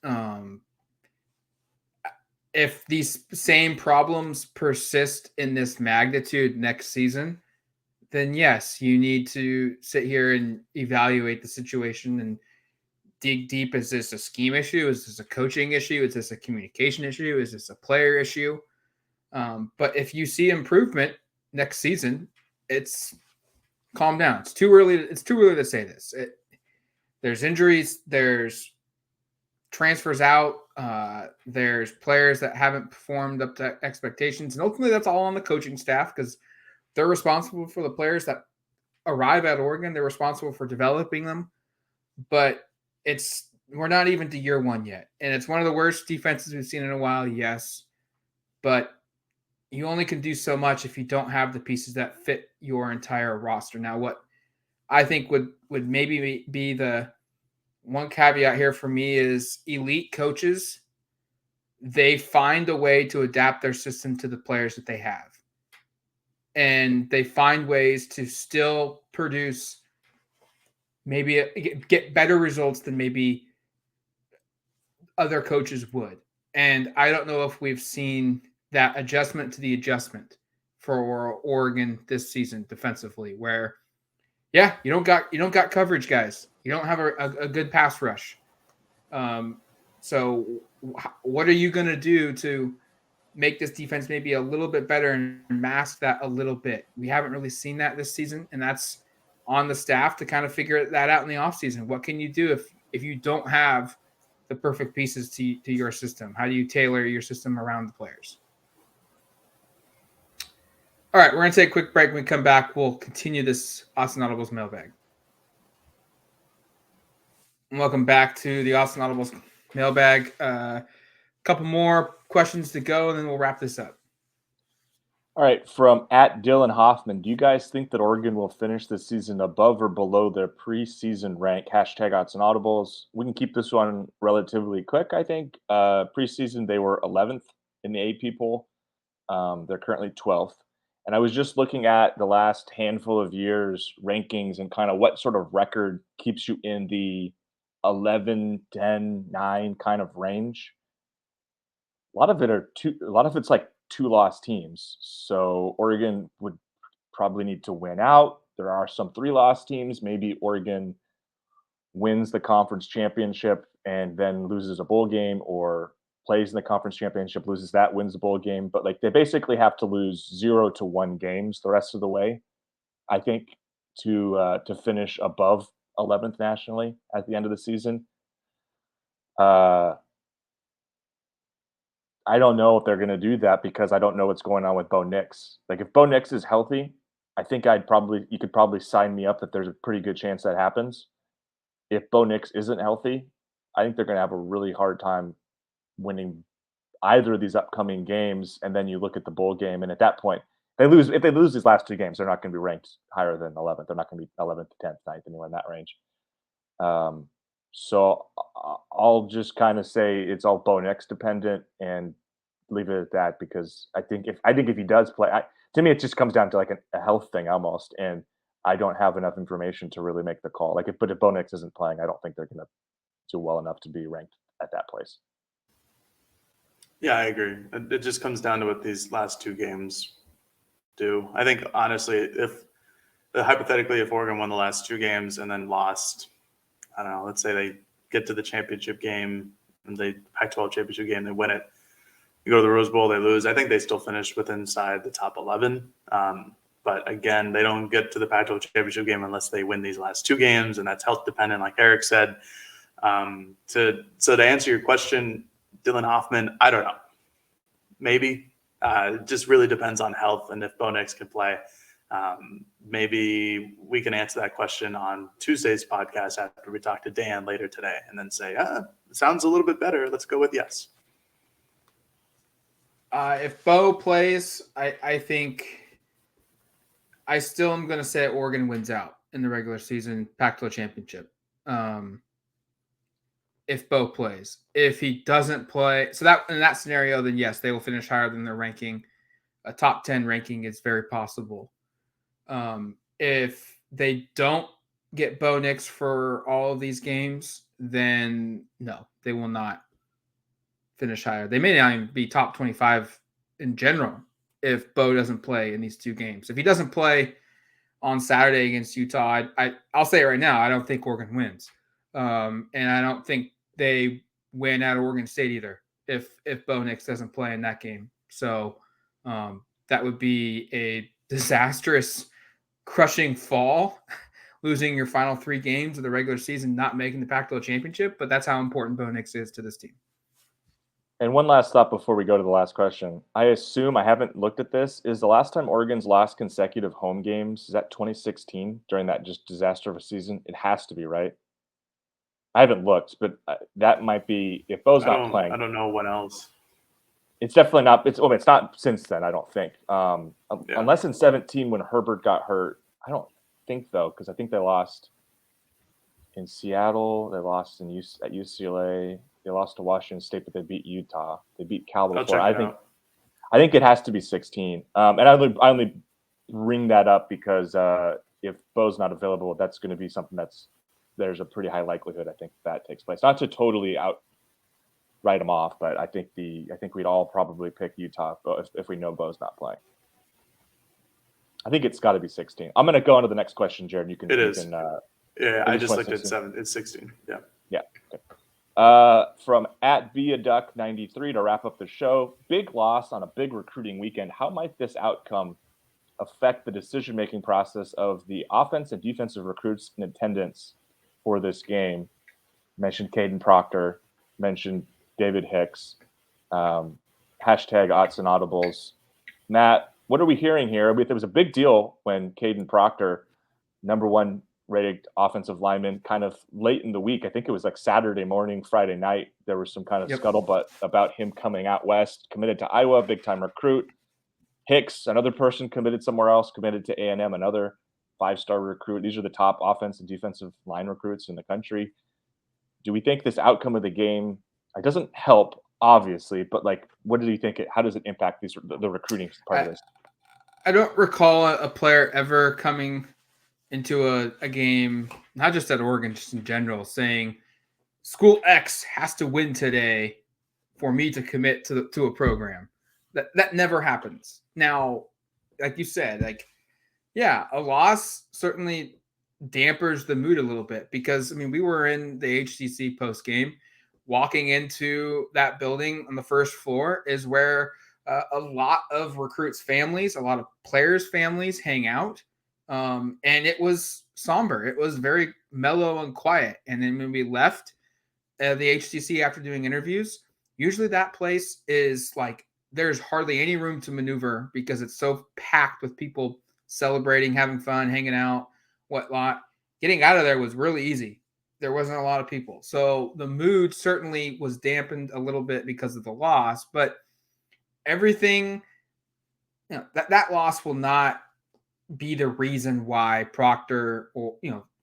If these same problems persist in this magnitude next season, then yes, you need to sit here and evaluate the situation and dig deep. Is this a scheme issue? Is this a coaching issue? Is this a communication issue? Is this a player issue? But if you see improvement next season, it's calm down. It's too early. It's too early to say this. There's injuries. There's transfers out. There's players that haven't performed up to expectations. And ultimately, that's all on the coaching staff because they're responsible for the players that arrive at Oregon. They're responsible for developing them. But we're not even to year one yet. And it's one of the worst defenses we've seen in a while, yes. But you only can do so much if you don't have the pieces that fit your entire roster. Now, what I think would maybe be the one caveat here for me is elite coaches, they find a way to adapt their system to the players that they have. And they find ways to still produce maybe get better results than maybe other coaches would. And I don't know if we've seen that adjustment to the adjustment for Oregon this season defensively, where, yeah, you don't got coverage, guys. You don't have a good pass rush. So what are you going to do to make this defense maybe a little bit better and mask that a little bit? We haven't really seen that this season, and that's on the staff to kind of figure that out in the offseason. What can you do if you don't have the perfect pieces to your system? How do you tailor your system around the players? All right, we're going to take a quick break. When we come back, we'll continue this Autzen Audibles mailbag. And welcome back to the Autzen Audibles mailbag. A couple more questions to go, and then we'll wrap this up. All right, from @Dylan Hoffman, do you guys think that Oregon will finish this season above or below their preseason rank? #Autzen Audibles. We can keep this one relatively quick, I think. Preseason, they were 11th in the AP poll. They're currently 12th. And I was just looking at the last handful of years rankings and kind of what sort of record keeps you in the 11, 10, 9 kind of range. A lot of it's like 2-loss teams. So Oregon would probably need to win out. There are some 3-loss teams. Maybe Oregon wins the conference championship and then loses a bowl game, or plays in the conference championship, loses that, wins the bowl game. But like they basically have to lose 0 to 1 games the rest of the way, I think, to finish above 11th nationally at the end of the season. I don't know if they're going to do that because I don't know what's going on with Bo Nix. Like if Bo Nix is healthy, I think you could probably sign me up that there's a pretty good chance that happens. If Bo Nix isn't healthy, I think they're going to have a really hard time winning either of these upcoming games. And then you look at the bowl game, and at that point, if they lose these last 2 games, they're not going to be ranked higher than 11th. They're not going to be 11th to 10th, 9th, anywhere in that range. So I'll just kind of say it's all Bo Nix dependent and leave it at that, because I think if he does play, to me it just comes down to like a health thing almost, and I don't have enough information to really make the call. If Bo Nix isn't playing, I don't think they're going to do well enough to be ranked at that place. Yeah, I agree. It just comes down to what these last 2 games do. I think honestly, hypothetically, if Oregon won the last 2 games and then lost, I don't know, let's say they get to the championship game and the Pac-12 championship game, they win it. You go to the Rose Bowl, they lose. I think they still finish inside the top 11. But again, they don't get to the Pac-12 championship game unless they win these last 2 games, and that's health dependent, like Eric said. To answer your question, Dylan Hoffman, I don't know. Maybe. It just really depends on health and if Bo Nix can play. Maybe we can answer that question on Tuesday's podcast after we talk to Dan later today, and then say, it sounds a little bit better. Let's go with yes. If Bo plays, I think I still am going to say Oregon wins out in the regular season Pac-12 championship. If Bo plays, if he doesn't play, so that in that scenario, then yes, they will finish higher than their ranking. A top 10 ranking is very possible. If they don't get Bo Nix for all of these games, then no, they will not finish higher. They may not even be top 25 in general if Bo doesn't play in these 2 games. If he doesn't play on Saturday against Utah, I'll say it right now, I don't think Oregon wins. And I don't think they win at Oregon State either if Bo Nix doesn't play in that game. So that would be a disastrous, crushing fall, losing your final 3 games of the regular season, not making the Pac-12 championship. But that's how important Bo Nix is to this team. And one last thought before we go to the last question. I assume, I haven't looked at this, is the last time Oregon's lost consecutive home games, is that 2016 during that just disaster of a season? It has to be, right? I haven't looked, but that might be, if Bo's not playing. I don't know what else. It's definitely not, it's not since then, I don't think. Unless in 17 when Herbert got hurt. I don't think, though, because I think they lost in Seattle, they lost at UCLA. They lost to Washington State, but they beat Utah. They beat Cal before. I think it has to be 16. And I only bring that up because if Bo's not available, that's going to be something there's a pretty high likelihood I think that takes place. Not to totally write him off, but I think we'd all probably pick Utah if we know Bo's not playing. I think it's got to be 16. I'm going to go on to the next question, Jared. You can. I just looked at 7. It's 16. Yeah. Yeah. Okay. From @viaduck93 to wrap up the show, big loss on a big recruiting weekend. How might this outcome affect the decision-making process of the offense and defensive recruits in attendance for this game? Mentioned Caden Proctor, mentioned David Hicks, #Autzen Audibles. Matt, what are we hearing here? It was a big deal when Caden Proctor, #1 rated offensive lineman, kind of late in the week. I think it was like Saturday morning, Friday night. There was some kind of scuttlebutt about him coming out west, committed to Iowa, big time recruit. Hicks, another person committed somewhere else, committed to A&M, another 5-star recruit. These are the top offense and defensive line recruits in the country. Do we think this outcome of the game, it doesn't help, obviously, but like, what do you think? How does it impact the recruiting part of this? I don't recall a player ever coming into a game, not just at Oregon, just in general, saying School X has to win today for me to commit to a program. That never happens. Now, like you said, a loss certainly dampers the mood a little bit because, we were in the HCC post game. Walking into that building on the first floor is where a lot of recruits' families, a lot of players' families hang out. And it was somber. It was very mellow and quiet. And then when we left the HCC after doing interviews, usually that place is like, there's hardly any room to maneuver because it's so packed with people celebrating, having fun, hanging out, whatnot. Getting out of there was really easy. There wasn't a lot of people. So the mood certainly was dampened a little bit because of the loss, but everything, that loss will not be the reason why Proctor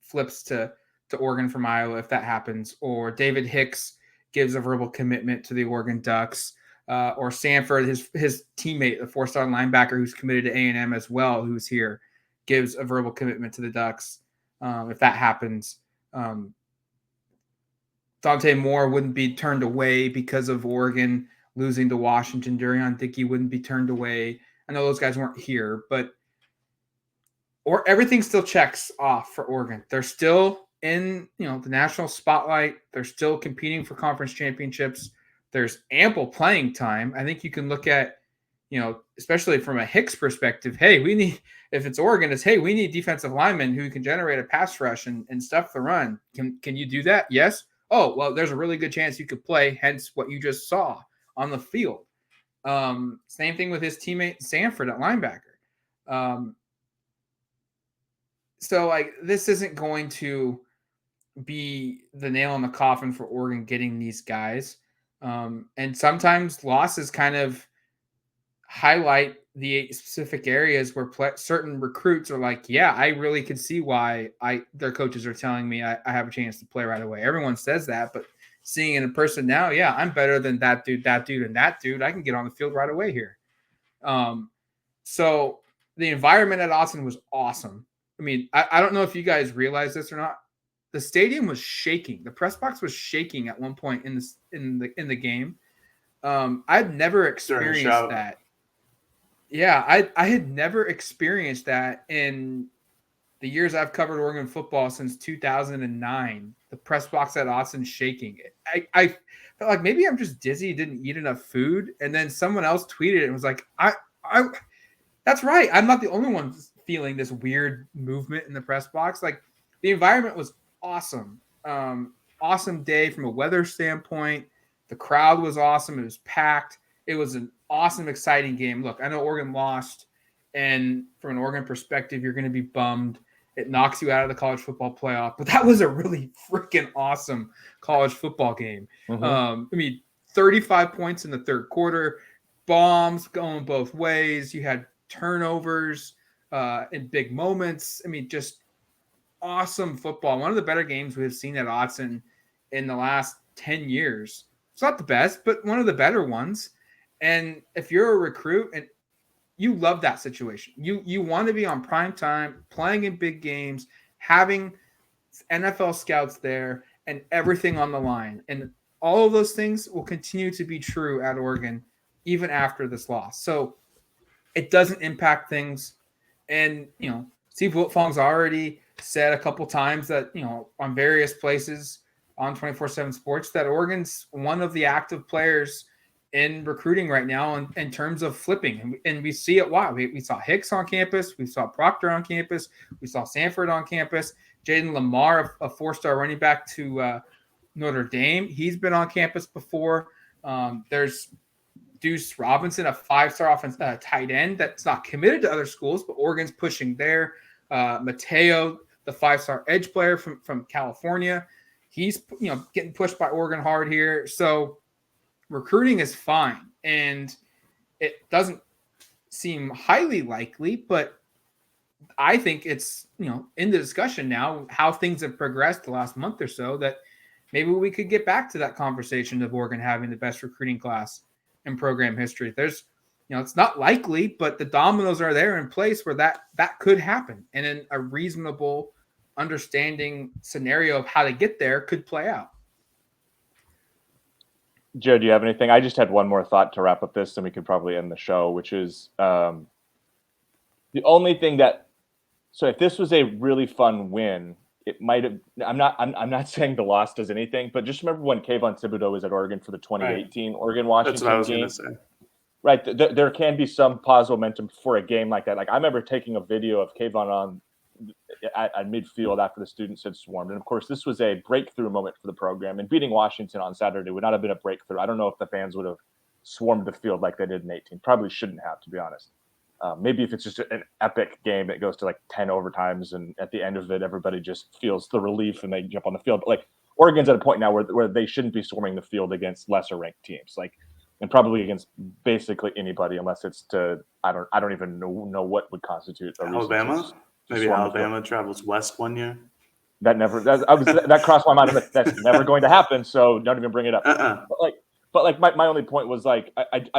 flips to Oregon from Iowa if that happens, or David Hicks gives a verbal commitment to the Oregon Ducks, or Sanford, his teammate, the 4-star linebacker who's committed to A&M as well, who's here, gives a verbal commitment to the Ducks. If that happens, Dante Moore wouldn't be turned away because of Oregon losing to Washington. Durian Dickey wouldn't be turned away. I know those guys weren't here, but everything still checks off for Oregon. They're still in the national spotlight. They're still competing for conference championships. There's ample playing time. I think you can look at, especially from a Hicks perspective, if it's Oregon, we need defensive linemen who can generate a pass rush and stuff the run. Can you do that? Yes. Oh, well, there's a really good chance you could play, hence what you just saw on the field. Same thing with his teammate Sanford at linebacker. So this isn't going to be the nail in the coffin for Oregon getting these guys. And sometimes losses kind of highlight the specific areas where certain recruits are like, yeah, I really could see why their coaches are telling me I have a chance to play right away. Everyone says that, but seeing it in person now, yeah, I'm better than that dude, and that dude. I can get on the field right away here. So the environment at Autzen was awesome. I don't know if you guys realize this or not. The stadium was shaking. The press box was shaking at one point in the game. I'd never experienced that. Yeah, I had never experienced that in the years I've covered Oregon football since 2009. The press box at Autzen shaking. I felt like maybe I'm just dizzy, didn't eat enough food, and then someone else tweeted it and was like, I that's right. I'm not the only one feeling this weird movement in the press box. Like, the environment was awesome. Awesome day from a weather standpoint. The crowd was awesome. It was packed. It was an awesome, exciting game. Look, I know Oregon lost, and from an Oregon perspective, you're going to be bummed. It knocks you out of the college football playoff, but that was a really freaking awesome college football game. Mm-hmm. 35 points in the third quarter, bombs going both ways. You had turnovers in big moments. Just awesome football. One of the better games we've seen at Autzen in the last 10 years. It's not the best, but one of the better ones. And if you're a recruit and you love that situation, you want to be on prime time, playing in big games, having NFL scouts there and everything on the line. And all of those things will continue to be true at Oregon, even after this loss. So it doesn't impact things. And, Steve Wiltfong's already said a couple times that, on various places on 24/7 Sports, that Oregon's one of the active players in recruiting right now in terms of flipping. And we see it. Why? We saw Hicks on campus. We saw Proctor on campus. We saw Sanford on campus. Jaden Lamar, a 4-star running back to Notre Dame. He's been on campus before. There's Deuce Robinson, a 5-star tight end that's not committed to other schools, but Oregon's pushing there. Mateo, the 5-star edge player from California. He's getting pushed by Oregon hard here. So recruiting is fine, and it doesn't seem highly likely, but I think it's in the discussion now how things have progressed the last month or so that maybe we could get back to that conversation of Oregon having the best recruiting class in program history. There's it's not likely, but the dominoes are there in place where that could happen, and in a reasonable understanding scenario of how to get there could play out. Joe, do you have anything? I just had one more thought to wrap up this, and we could probably end the show, which is the only thing that. So if this was a really fun win, it might have. I'm not saying the loss does anything, but just remember when Kayvon Thibodeau was at Oregon for the 2018 Oregon-Washington That's what I was game. going to say. Right, there can be some positive momentum for a game like that. Like I remember taking a video of Kayvon at midfield after the students had swarmed. And of course, this was a breakthrough moment for the program, and beating Washington on Saturday would not have been a breakthrough. I don't know if the fans would have swarmed the field like they did in 18. Probably shouldn't have, to be honest. Maybe if it's just an epic game that goes to like 10 overtimes, and at the end of it, everybody just feels the relief and they jump on the field. But like Oregon's at a point now where they shouldn't be swarming the field against lesser ranked teams, and probably against basically anybody, unless it's I don't even know what would constitute a Alabama. Maybe Alabama travels west one year. That crossed my mind. That's never going to happen. So don't even bring it up. But my only point was I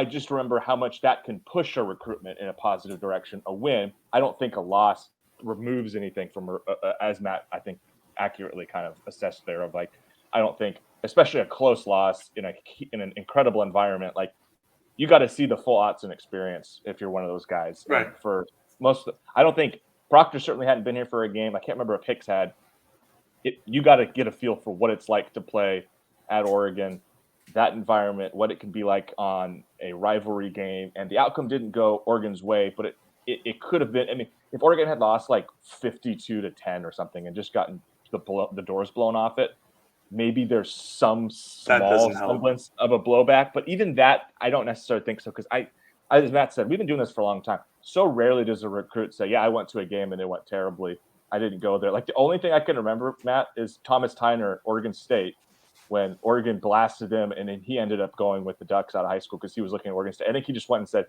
just remember how much that can push a recruitment in a positive direction. A win, I don't think a loss removes anything from as Matt I think accurately kind of assessed there. Of I don't think, especially a close loss in an incredible environment, you got to see the full Autzen experience if you're one of those guys. Right. And for most, I don't think. Proctor certainly hadn't been here for a game. I can't remember if Hicks had. You got to get a feel for what it's like to play at Oregon, that environment, what it can be like on a rivalry game. And the outcome didn't go Oregon's way, but it could have been. I mean, if Oregon had lost 52-10 or something and just gotten the doors blown off it, maybe there's some small semblance of a blowback. But even that, I don't necessarily think so, because as Matt said, we've been doing this for a long time. So rarely does a recruit say, yeah, I went to a game and it went terribly. I didn't go there. The only thing I can remember, Matt, is Thomas Tyner, Oregon State, when Oregon blasted him, and then he ended up going with the Ducks out of high school because he was looking at Oregon State. I think he just went and said,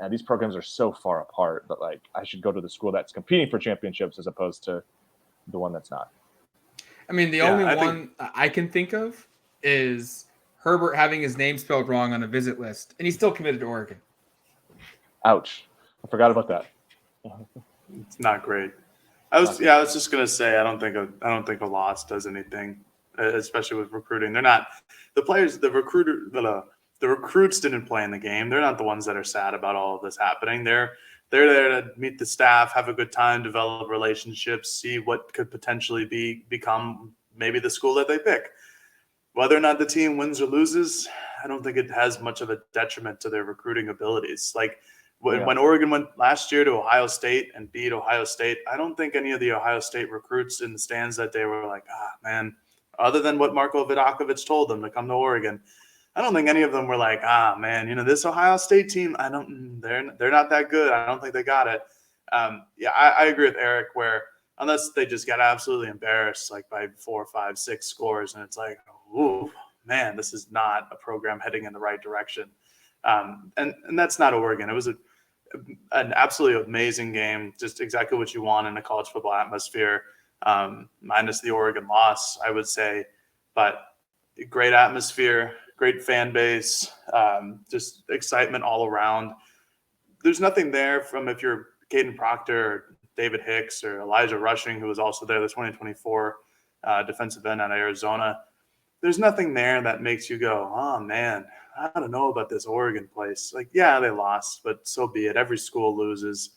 these programs are so far apart, but I should go to the school that's competing for championships as opposed to the one that's not. The only one I can think of is Herbert having his name spelled wrong on a visit list, and he's still committed to Oregon. Ouch. I forgot about that. It's not great. I was just gonna say I don't think a loss does anything, especially with recruiting. They're not the players. The recruits didn't play in the game. They're not the ones that are sad about all of this happening. They're there to meet the staff, have a good time, develop relationships, see what could potentially become maybe the school that they pick. Whether or not the team wins or loses, I don't think it has much of a detriment to their recruiting abilities. When Oregon went last year to Ohio State and beat Ohio State, I don't think any of the Ohio State recruits in the stands that day were like, man, other than what Marko Vidakovic told them to come to Oregon, I don't think any of them were like, man, this Ohio State team, they're not that good. I don't think they got it. I agree with Eric where unless they just got absolutely embarrassed, like by 4, 5, 6 scores, and it's like, ooh, man, this is not a program heading in the right direction. And that's not Oregon. It was an absolutely amazing game, just exactly what you want in a college football atmosphere, minus the Oregon loss, I would say. But great atmosphere, great fan base, just excitement all around. There's nothing there from if you're Caden Proctor or David Hicks or Elijah Rushing, who was also there, the 2024 defensive end out of Arizona. There's nothing there that makes you go, oh, man, I don't know about this Oregon place. Like, yeah, they lost, but so be it. Every school loses.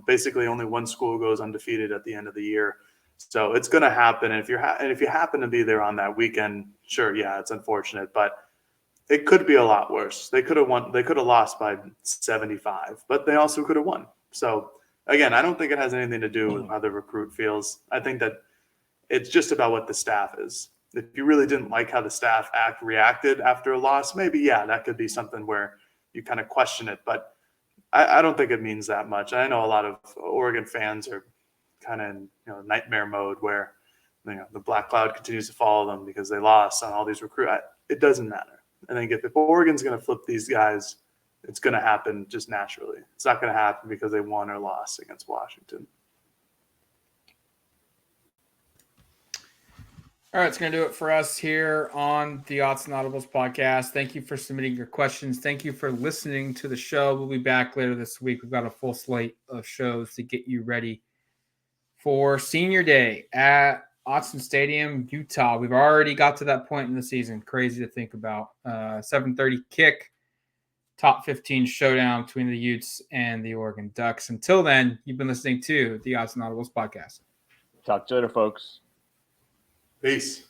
Basically only one school goes undefeated at the end of the year. So it's going to happen. And if you happen to be there on that weekend, sure, yeah, it's unfortunate, but it could be a lot worse. They could have won. They could have lost by 75, but they also could have won. So again, I don't think it has anything to do with how the recruit feels. I think that it's just about what the staff is. If you really didn't like how the staff reacted after a loss, maybe, yeah, that could be something where you kind of question it. But I don't think it means that much. I know a lot of Oregon fans are kind of in nightmare mode where the black cloud continues to follow them because they lost on all these recruits. It doesn't matter. I think if Oregon's going to flip these guys, it's going to happen just naturally. It's not going to happen because they won or lost against Washington. All right, it's going to do it for us here on the Autzen Audibles Podcast. Thank you for submitting your questions. Thank you for listening to the show. We'll be back later this week. We've got a full slate of shows to get you ready for Senior Day at Autzen Stadium, Utah. We've already got to that point in the season. Crazy to think about. 7:30 kick, top 15 showdown between the Utes and the Oregon Ducks. Until then, you've been listening to the Autzen Audibles Podcast. Talk to you later, folks. Peace.